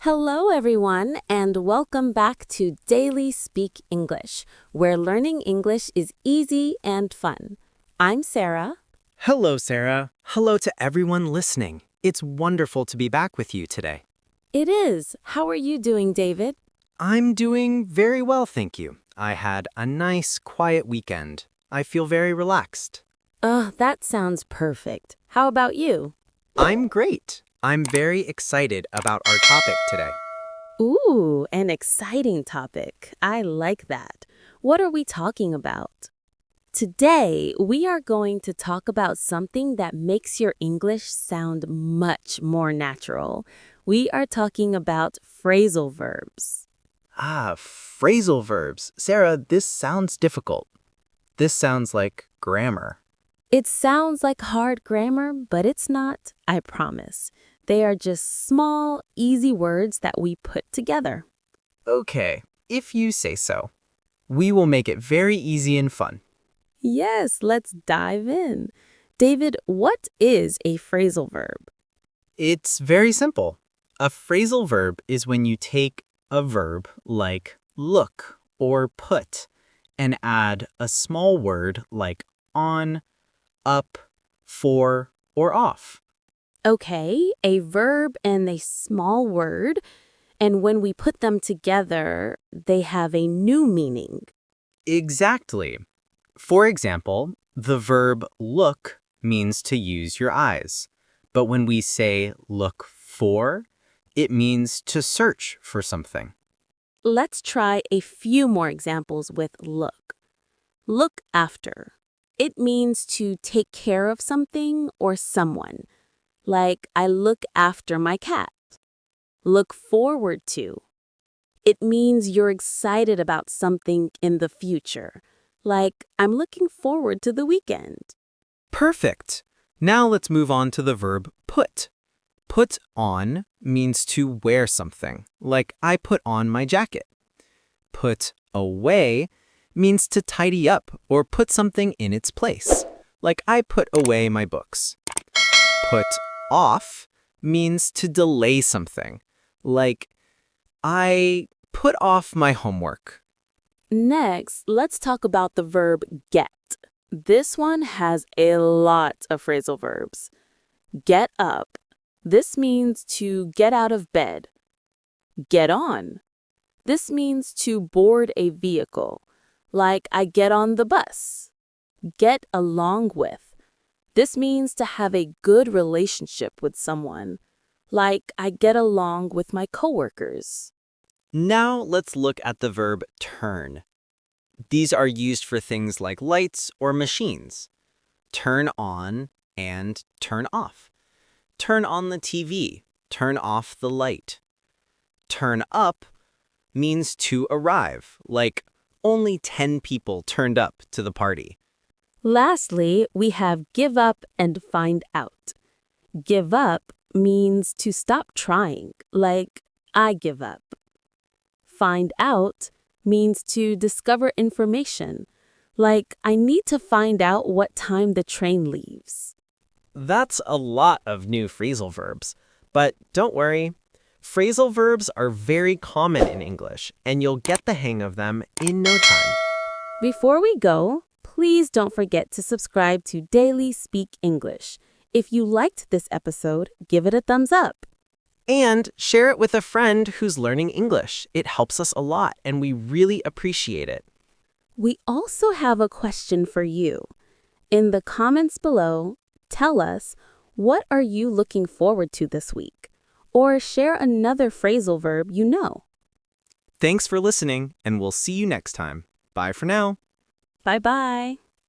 Hello, everyone, and welcome back to Daily Speak English, where learning English is easy and fun. I'm Sarah. Hello, Sarah. Hello to everyone listening. It's wonderful to be back with you today. It is. How are you doing, David? I'm doing very well, thank you. I had a nice, quiet weekend. I feel very relaxed. That sounds perfect. How about you? I'm great. I'm very excited about our topic today. Ooh, an exciting topic. I like that. What are we talking about? Today, we are going to talk about something that makes your English sound much more natural. We are talking about phrasal verbs. Phrasal verbs. Sarah, this sounds difficult. This sounds like grammar. It sounds like hard grammar, but it's not, I promise. They are just small, easy words that we put together. Okay, if you say so. We will make it very easy and fun. Yes, let's dive in. David, what is a phrasal verb? It's very simple. A phrasal verb is when you take a verb like look or put and add a small word like on, up, for, or off. Okay, a verb and a small word, and when we put them together, they have a new meaning. Exactly. For example, the verb look means to use your eyes. But when we say look for, it means to search for something. Let's try a few more examples with look. Look after. It means to take care of something or someone. Like, I look after my cat. Look forward to. It means you're excited about something in the future. Like, I'm looking forward to the weekend. Perfect. Now let's move on to the verb put. Put on means to wear something, like I put on my jacket. Put away means to tidy up or put something in its place, like I put away my books. Put off means to delay something, like I put off my homework. Next, let's talk about the verb get. This one has a lot of phrasal verbs. Get up. This means to get out of bed. Get on. This means to board a vehicle, like I get on the bus. Get along with. This means to have a good relationship with someone, like I get along with my coworkers. Now let's look at the verb turn. These are used for things like lights or machines. Turn on and turn off. Turn on the TV. Turn off the light. Turn up means to arrive, like only 10 people turned up to the party. Lastly, we have give up and find out. Give up means to stop trying, like I give up. Find out means to discover information, like I need to find out what time the train leaves. That's a lot of new phrasal verbs. But don't worry, phrasal verbs are very common in English, and you'll get the hang of them in no time. Before we go, please don't forget to subscribe to Daily Speak English. If you liked this episode, give it a thumbs up. And share it with a friend who's learning English. It helps us a lot, and we really appreciate it. We also have a question for you. In the comments below, tell us, what are you looking forward to this week? Or share another phrasal verb you know. Thanks for listening, and we'll see you next time. Bye for now. Bye-bye.